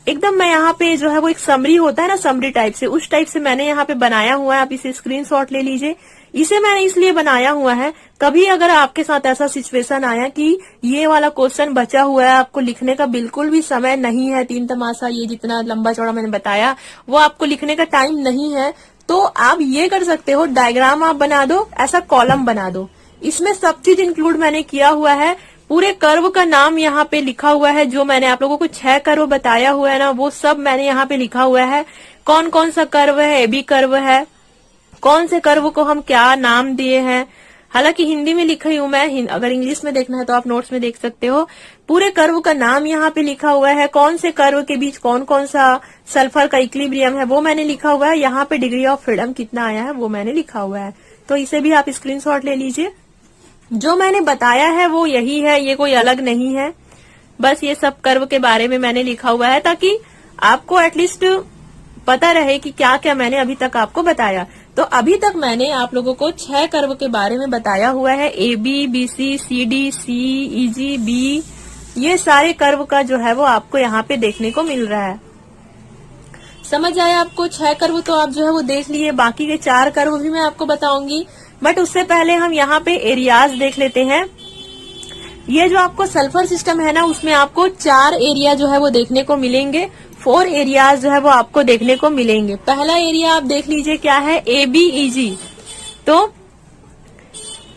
एकदम मैं यहाँ पे जो है वो एक समरी होता है ना, समरी टाइप से, उस टाइप से मैंने यहाँ पे बनाया हुआ है। आप इसे स्क्रीनशॉट ले लीजिए। इसे मैंने इसलिए बनाया हुआ है, कभी अगर आपके साथ ऐसा सिचुएशन आया कि ये वाला क्वेश्चन बचा हुआ है, आपको लिखने का बिल्कुल भी समय नहीं है, 3 तमाशा ये जितना लंबा चौड़ा मैंने बताया वो आपको लिखने का टाइम नहीं है, तो आप ये कर सकते हो, डायग्राम आप बना दो, ऐसा कॉलम बना दो। इसमें सब चीज इंक्लूड मैंने किया हुआ है। पूरे कर्व का नाम यहाँ पे लिखा हुआ है। जो मैंने आप लोगों को 6 कर्व बताया हुआ है ना, वो सब मैंने यहाँ पे लिखा हुआ है। कौन कौन सा कर्व है, AB कर्व है, कौन से कर्व को हम क्या नाम दिए हैं। हालांकि हिंदी में लिखी हूं मैं, अगर इंग्लिश में देखना है तो आप नोट्स में देख सकते हो। पूरे कर्व का नाम यहाँ पे लिखा हुआ है। कौन से कर्व के बीच कौन कौन सा सल्फर का इक्विलिब्रियम है वो मैंने लिखा हुआ है। यहाँ पे डिग्री ऑफ फ्रीडम कितना आया है वो मैंने लिखा हुआ है। तो इसे भी आप स्क्रीनशॉट ले लीजिए। जो मैंने बताया है वो यही है, ये कोई अलग नहीं है। बस ये सब कर्व के बारे में मैंने लिखा हुआ है ताकि आपको एटलीस्ट पता रहे कि क्या क्या मैंने अभी तक आपको बताया। तो अभी तक मैंने आप लोगों को 6 कर्व के बारे में बताया हुआ है, AB, BC, CD, C, EG, B, ये सारे कर्व का जो है वो आपको यहाँ पे देखने को मिल रहा है। समझ आया आपको? 6 कर्व तो आप जो है वो देख लिए, बाकी के 4 कर्व भी मैं आपको बताऊंगी, बट उससे पहले हम यहाँ पे एरियाज देख लेते हैं। ये जो आपको सल्फर सिस्टम है ना, उसमें आपको 4 एरिया जो है वो देखने को मिलेंगे, 4 एरियाज जो है वो आपको देखने को मिलेंगे। पहला एरिया आप देख लीजिए क्या है, ABEG। तो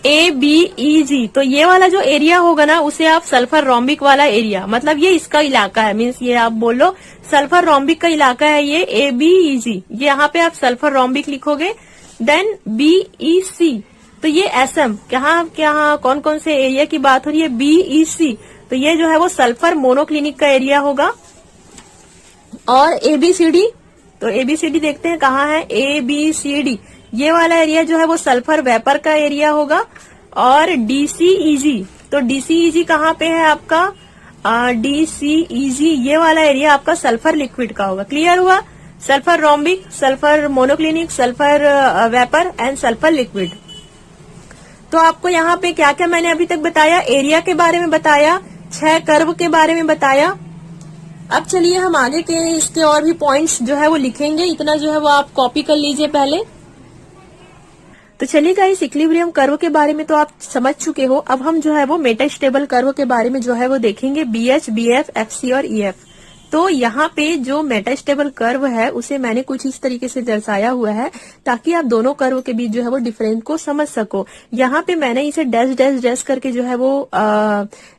ABEG, तो ये वाला जो एरिया होगा ना, उसे आप सल्फर रोम्बिक वाला एरिया, मतलब ये इसका इलाका है, मीन्स ये आप बोलो सल्फर रोम्बिक का इलाका है ये ABEG। ये यहाँ पे आप सल्फर रोम्बिक लिखोगे। देन BEC, तो ये SM, क्या कौन कौन से एरिया की बात हो रही है, BEC, तो ये जो है वो सल्फर मोनोक्लिनिक का एरिया होगा। और ABCD, तो ABCD देखते हैं कहाँ है, ABCD, ये वाला एरिया जो है वो सल्फर वेपर का एरिया होगा। और DCEG, तो DCEG कहाँ पे है आपका, DCEG, ये वाला एरिया आपका सल्फर लिक्विड का होगा। क्लियर हुआ? Sulphur rhombic, sulphur monoclinic, sulphur vapour and sulphur liquid. तो आपको यहाँ पे क्या क्या मैंने अभी तक बताया, एरिया के बारे में बताया, 6 कर्व के बारे में बताया। अब चलिए हम आगे के इसके और भी पॉइंट्स जो है वो लिखेंगे, इतना जो है वो आप कॉपी कर लीजिए पहले। तो चलिए गाइस, इक्विलिब्रियम कर्व के बारे में तो आप समझ चुके हो। अब हम जो है वो मेटास्टेबल कर्व के बारे में जो है वो देखेंगे, BH, BF, FC और EF। तो यहाँ पे जो मेटास्टेबल कर्व है उसे मैंने कुछ इस तरीके से दर्शाया हुआ है ताकि आप दोनों कर्व के बीच जो है वो डिफरेंस को समझ सको। यहाँ पे मैंने इसे डैश डैश डैश करके जो है वो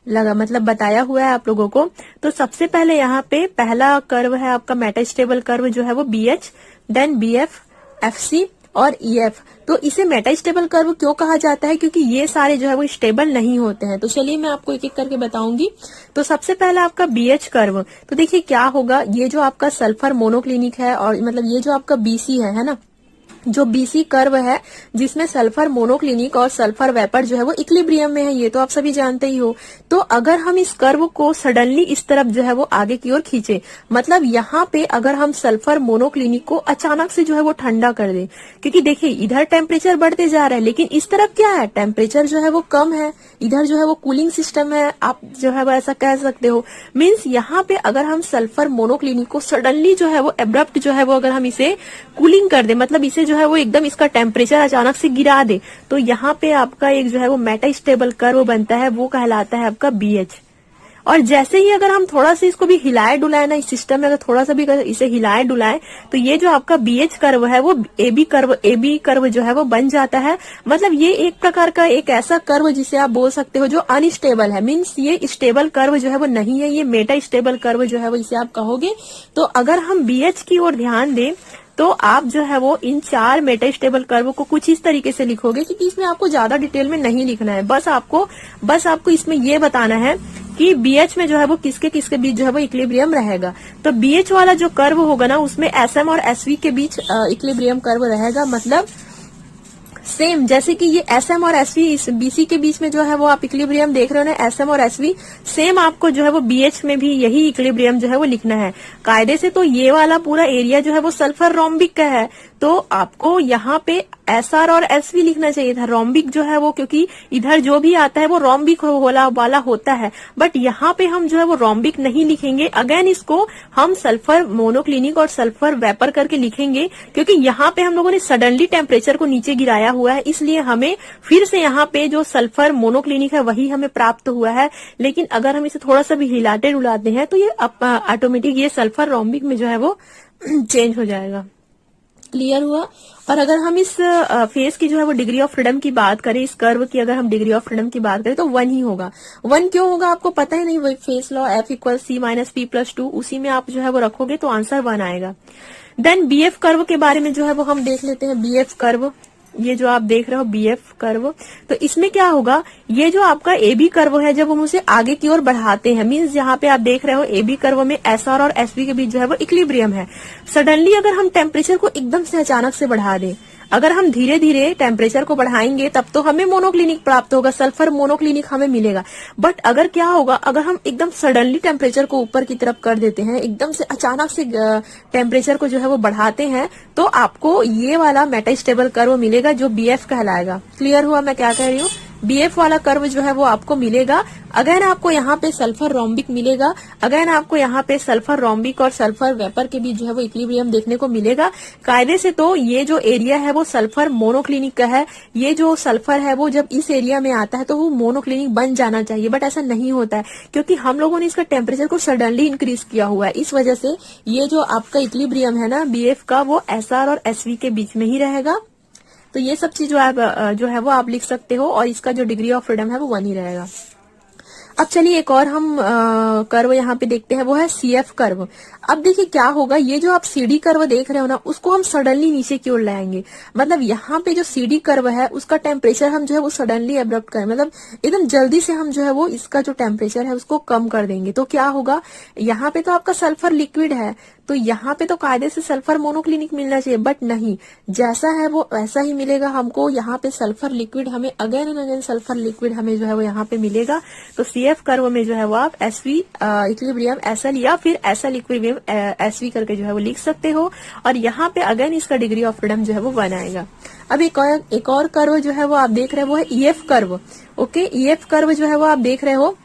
मतलब बताया हुआ है आप लोगों को। तो सबसे पहले यहाँ पे पहला कर्व है आपका मेटास्टेबल कर्व जो है वो BH, देन BF, FC और EF। तो इसे मेटास्टेबल कर्व क्यों कहा जाता है, क्योंकि ये सारे जो है वो स्टेबल नहीं होते हैं। तो चलिए मैं आपको एक एक करके बताऊंगी। तो सबसे पहला आपका BH कर्व, तो देखिए क्या होगा, ये जो आपका सल्फर मोनोक्लिनिक है और मतलब ये जो आपका BC है ना, जो BC कर्व है जिसमें सल्फर मोनोक्लिनिक और सल्फर वेपर जो है वो इक्विलिब्रियम में है, ये तो आप सभी जानते ही हो। तो अगर हम इस कर्व को सडनली इस तरफ जो है वो आगे की ओर खींचे, मतलब यहाँ पे अगर हम सल्फर मोनोक्लिनिक को अचानक से जो है वो ठंडा कर दे, क्योंकि देखिए इधर टेम्परेचर बढ़ते जा रहा है लेकिन इस तरफ क्या है, टेम्परेचर जो है वो कम है, इधर जो है वो कूलिंग सिस्टम है, आप जो है वो ऐसा कह सकते हो। मीन्स यहाँ पे अगर हम सल्फर मोनोक्लिनिक को सडनली जो है वो एब्रप्ट जो है वो अगर हम इसे कूलिंग कर दे, मतलब इसे जो है वो एकदम इसका टेम्परेचर अचानक से गिरा दे, तो यहाँ पे आपका एक जो है वो मेटास्टेबल कर्व बनता है, वो कहलाता है आपका BH। और जैसे ही अगर हम थोड़ा सा इसको भी हिलाए डुलाए ना, इस सिस्टम में अगर थोड़ा सा भी इसे हिलाए डुलाए, तो ये जो आपका BH कर्व है वो AB कर्व जो है वो बन जाता है। मतलब ये एक प्रकार का एक ऐसा कर्व जिसे आप बोल सकते हो जो अनस्टेबल है, मीन्स ये स्टेबल कर्व जो है वो नहीं है, ये मेटास्टेबल कर्व जो है वो इसे आप कहोगे। तो अगर हम BH की ओर ध्यान दें तो आप जो है वो इन 4 मेटास्टेबल कर्व को कुछ इस तरीके से लिखोगे, क्योंकि इसमें आपको ज्यादा डिटेल में नहीं लिखना है, बस आपको इसमें ये बताना है कि BH में जो है वो किसके किसके बीच जो है वो इक्विलिब्रियम रहेगा। तो BH वाला जो कर्व होगा ना, उसमें SM और SV के बीच इक्विलिब्रियम कर्व रहेगा, मतलब सेम जैसे कि ये SM और SV इस BC के बीच में जो है वो आप इक्विलिब्रियम देख रहे हो ना, SM और SV, सेम आपको जो है वो BH में भी यही इक्विलिब्रियम जो है वो लिखना है। कायदे से तो ये वाला पूरा एरिया जो है वो सल्फर रोम्बिक का है, तो आपको यहाँ पे SR और SV लिखना चाहिए था। रोम्बिक जो है वो, क्योंकि इधर जो भी आता है वो रोम्बिक वाला होता है, बट यहाँ पे हम जो है वो रोम्बिक नहीं लिखेंगे। अगेन इसको हम सल्फर मोनोक्लिनिक और सल्फर वेपर करके लिखेंगे, क्योंकि यहाँ पे हम लोगों ने सडनली टेम्परेचर को नीचे गिराया हुआ है, इसलिए हमें फिर से यहाँ पे जो सल्फर मोनोक्लिनिक है वही हमें प्राप्त हुआ है। लेकिन अगर हम इसे थोड़ा सा भी हिलाते डुलाते हैं तो ये ऑटोमेटिक ये सल्फर रोम्बिक में जो है वो चेंज हो जाएगा। क्लियर हुआ? और अगर हम इस फेस की जो है वो डिग्री ऑफ फ्रीडम की बात करें, इस कर्व की अगर हम डिग्री ऑफ फ्रीडम की बात करें तो 1 ही होगा। 1 क्यों होगा आपको पता है नहीं, वही face law F = C - P+2, उसी में आप जो है वो रखोगे तो आंसर 1 आएगा। देन BF कर्व के बारे में जो है वो हम देख लेते हैं। BF कर्व, ये जो आप देख रहे हो BF कर्व, तो इसमें क्या होगा, ये जो आपका AB कर्व है जब हम उसे आगे की ओर बढ़ाते हैं, मींस यहाँ पे आप देख रहे हो AB कर्व में SR और SV के बीच जो है वो इक्विलिब्रियम है। सडनली अगर हम टेम्परेचर को एकदम से अचानक से बढ़ा दें, अगर हम धीरे धीरे टेम्परेचर को बढ़ाएंगे तब तो हमें मोनोक्लिनिक प्राप्त होगा, सल्फर मोनोक्लिनिक हमें मिलेगा। बट अगर क्या होगा, अगर हम एकदम सडनली टेम्परेचर को ऊपर की तरफ कर देते हैं, एकदम से अचानक से टेम्परेचर को जो है वो बढ़ाते हैं, तो आपको ये वाला मेटास्टेबल कर्व मिलेगा जो BF कहलाएगा। क्लियर हुआ मैं क्या कह रही हूँ? BF वाला कर्व जो है वो आपको मिलेगा। अगेन आपको यहाँ पे सल्फर रोम्बिक मिलेगा, अगेन आपको यहाँ पे सल्फर रोम्बिक और सल्फर वेपर के बीच जो है वो इक्विलिब्रियम देखने को मिलेगा। कायदे से तो ये जो एरिया है वो सल्फर मोनोक्लिनिक का है। ये जो सल्फर है वो जब इस एरिया में आता है तो वो मोनोक्लिनिक बन जाना चाहिए, बट ऐसा नहीं होता है क्योंकि हम लोगों ने इसका टेम्परेचर को सडनली इंक्रीज किया हुआ है। इस वजह से ये जो आपका इक्विलिब्रियम है ना BF का, वो SR और SV के बीच में ही रहेगा। तो ये सब चीज जो है वो आप लिख सकते हो, और इसका जो डिग्री ऑफ फ्रीडम है वो 1 ही रहेगा। अब चलिए एक और हम कर्व यहाँ पे देखते हैं, वो है CF कर्व। अब देखिए क्या होगा, ये जो आप CD कर्व देख रहे हो ना, उसको हम सडनली नीचे की ओर लाएंगे। मतलब यहाँ पे जो CD कर्व है उसका टेम्परेचर हम जो है वो सडनली एब्रप्ट करें, मतलब एकदम जल्दी से हम जो है वो इसका जो टेम्परेचर है उसको कम कर देंगे। तो क्या होगा, यहाँ पे तो आपका सल्फर लिक्विड है, तो यहाँ पे तो कायदे से सल्फर मोनोक्लिनिक मिलना चाहिए, बट नहीं, जैसा है वो वैसा ही मिलेगा हमको। यहाँ पे सल्फर लिक्विड हमें again and again sulphur liquid हमें जो है वो यहाँ पे मिलेगा। तो CF कर्व में जो है वो आप SV इक्विलिब्रियम SL या फिर SL इक्विलिब्रियम SV करके जो है वो लिख सकते हो, और यहाँ पे अगेन इसका डिग्री ऑफ फ्रीडम जो है वो 1 आएगा। अब एक और कर्व जो है वो आप देख रहे हो वो है EF curve. Okay, EF curve जो है वो आप देख रहे हो।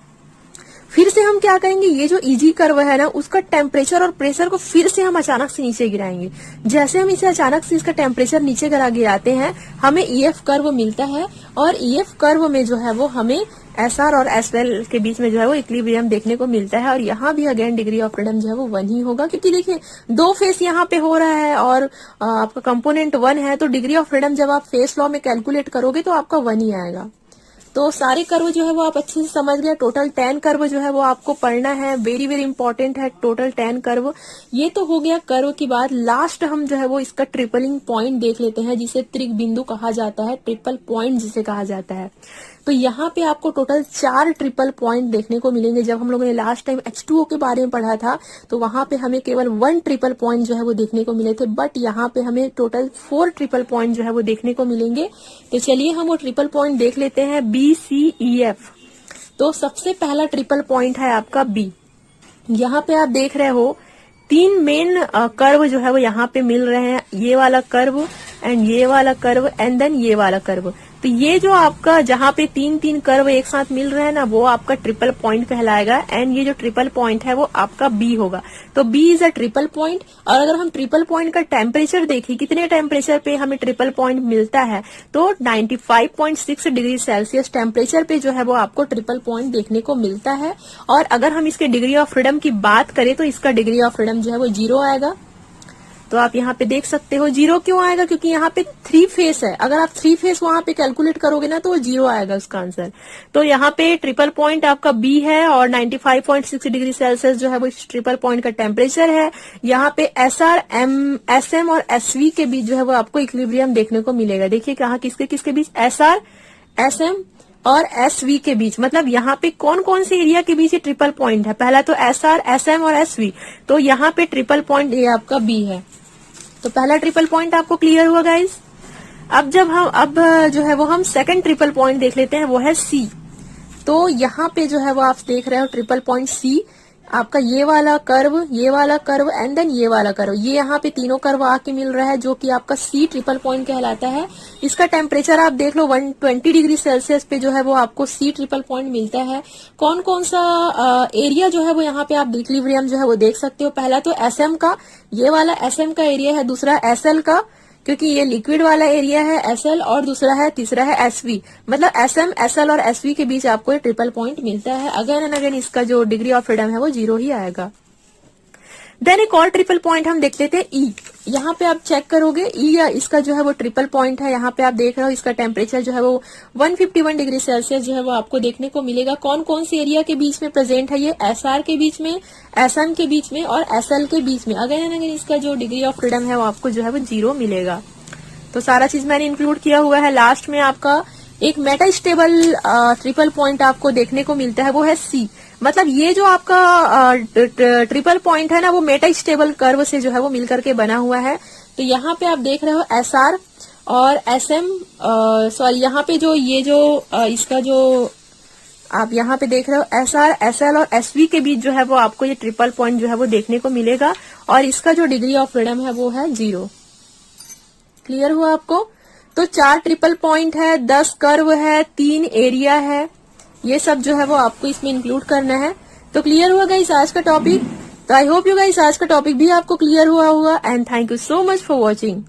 फिर से हम क्या करेंगे, ये जो EG कर्व है ना, उसका टेम्परेचर और प्रेशर को फिर से हम अचानक से नीचे गिराएंगे। जैसे हम इसे अचानक से इसका टेम्परेचर नीचे गिराते हैं, हमें EF कर्व मिलता है, और EF कर्व में जो है वो हमें SR और SL के बीच में जो है वो इक्विलिब्रियम देखने को मिलता है। और यहाँ भी अगेन डिग्री ऑफ फ्रीडम जो है वो 1 ही होगा, क्योंकि देखिए 2 फेस यहाँ पे हो रहा है और आपका कंपोनेंट 1 है, तो डिग्री ऑफ फ्रीडम जब आप फेस लॉ में कैलकुलेट करोगे तो आपका 1 ही आएगा। तो सारे कर्व जो है वो आप अच्छे से समझ गए। टोटल 10 कर्व जो है वो आपको पढ़ना है, वेरी वेरी इंपॉर्टेंट है टोटल 10 कर्व। ये तो हो गया कर्व की बात। लास्ट हम जो है वो इसका ट्रिपलिंग पॉइंट देख लेते हैं, जिसे त्रिक बिंदु कहा जाता है, ट्रिपल पॉइंट जिसे कहा जाता है। तो यहाँ पे आपको टोटल 4 ट्रिपल पॉइंट देखने को मिलेंगे। जब हम लोगों ने लास्ट टाइम H2O के बारे में पढ़ा था तो वहां पे हमें केवल 1 ट्रिपल पॉइंट जो है वो देखने को मिले थे, बट यहाँ पे हमें टोटल 4 ट्रिपल पॉइंट जो है वो देखने को मिलेंगे। तो चलिए हम वो ट्रिपल पॉइंट देख लेते हैं, BCEF। तो सबसे पहला ट्रिपल पॉइंट है आपका B। यहाँ पे आप देख रहे हो 3 मेन कर्व जो है वो यहाँ पे मिल रहे हैं, ये वाला कर्व एंड ये वाला कर्व एंड देन ये वाला कर्व। तो ये जो आपका जहाँ पे 3 कर्व एक साथ मिल रहे हैं ना, वो आपका ट्रिपल पॉइंट कहलाएगा, एंड ये जो ट्रिपल पॉइंट है वो आपका B होगा। तो B is a triple point. और अगर हम ट्रिपल पॉइंट का टेम्परेचर देखें, कितने टेम्परेचर पे हमें ट्रिपल पॉइंट मिलता है, तो 95.6 डिग्री सेल्सियस टेम्परेचर पे जो है वो आपको ट्रिपल पॉइंट देखने को मिलता है। और अगर हम इसके डिग्री ऑफ फ्रीडम की बात करें तो इसका डिग्री ऑफ फ्रीडम जो है वो 0 आएगा। तो आप यहाँ पे देख सकते हो 0 क्यों आएगा, क्योंकि यहाँ पे 3 फेस है। अगर आप 3 फेस वहां पे कैलकुलेट करोगे ना तो वो 0 आएगा उसका आंसर। तो यहाँ पे ट्रिपल पॉइंट आपका B है, और 95.6 डिग्री सेल्सियस जो है वो इस ट्रिपल पॉइंट का टेम्परेचर है। यहाँ पे SR, SM और SV के बीच जो है वो आपको इक्विलिब्रियम देखने को मिलेगा। देखिए कहाँ किसके बीच, SR, SM और SV के बीच। मतलब यहाँ पे कौन कौन से एरिया के बीच ये ट्रिपल पॉइंट है, पहला तो SR, SM और SV। तो यहाँ पे ट्रिपल पॉइंट ये आपका B है। तो पहला ट्रिपल पॉइंट आपको क्लियर हुआ गाइस। अब जो है वो हम सेकंड ट्रिपल पॉइंट देख लेते हैं, वो है C। तो यहाँ पे जो है वो आप देख रहे हो ट्रिपल पॉइंट C, आपका ये वाला कर्व एंड देन ये वाला कर्व, ये यहाँ पे तीनों कर्व आके मिल रहा है, जो कि आपका C ट्रिपल पॉइंट कहलाता है। इसका टेम्परेचर आप देख लो 120 डिग्री सेल्सियस पे जो है वो आपको C ट्रिपल पॉइंट मिलता है। कौन कौन सा एरिया जो है वो यहाँ पे आप इक्विलिब्रियम जो है वो देख सकते हो। पहला तो SM का, ये वाला SM का एरिया है, दूसरा SL का, क्योंकि ये लिक्विड वाला एरिया है SL, और तीसरा है SV। मतलब SM, SL और SV के बीच आपको ये ट्रिपल पॉइंट मिलता है। अगेन एंड अगेन इसका जो डिग्री ऑफ फ्रीडम है वो 0 ही आएगा। देन एक और ट्रिपल पॉइंट हम देख लेते हैं E। यहाँ पे आप चेक करोगे E या इसका जो है वो ट्रिपल पॉइंट है। यहाँ पे आप देख रहे हो इसका टेम्परेचर जो है वो 151 डिग्री सेल्सियस जो है वो आपको देखने को मिलेगा। कौन कौन से एरिया के बीच में प्रेजेंट है, ये SR के बीच में, SM के बीच में और SL के बीच में। अगेन एंड अगेन इसका जो डिग्री ऑफ फ्रीडम है वो आपको जो है वो 0 मिलेगा। तो सारा चीज मैंने इंक्लूड किया हुआ है। लास्ट में आपका एक मेटास्टेबल ट्रिपल पॉइंट आपको देखने को मिलता है, वो है C। मतलब ये जो आपका ट्रिपल पॉइंट है ना, वो मेटास्टेबल कर्व से जो है वो मिलकर के बना हुआ है। तो यहाँ पे आप देख रहे हो SR और SM सॉरी यहाँ पे जो ये जो इसका जो आप यहाँ पे देख रहे हो SR, SL और SV के बीच जो है वो आपको ये ट्रिपल पॉइंट जो है वो देखने को मिलेगा और इसका जो डिग्री ऑफ फ्रीडम है वो है 0। क्लियर हुआ आपको? तो 4 ट्रिपल पॉइंट है, 10 कर्व है, 3 एरिया है, ये सब जो है वो आपको इसमें इंक्लूड करना है। तो क्लियर हुआ गाइस आज का टॉपिक? तो आई होप यू गाइस आज का टॉपिक भी आपको क्लियर हुआ होगा and thank you so much for watching.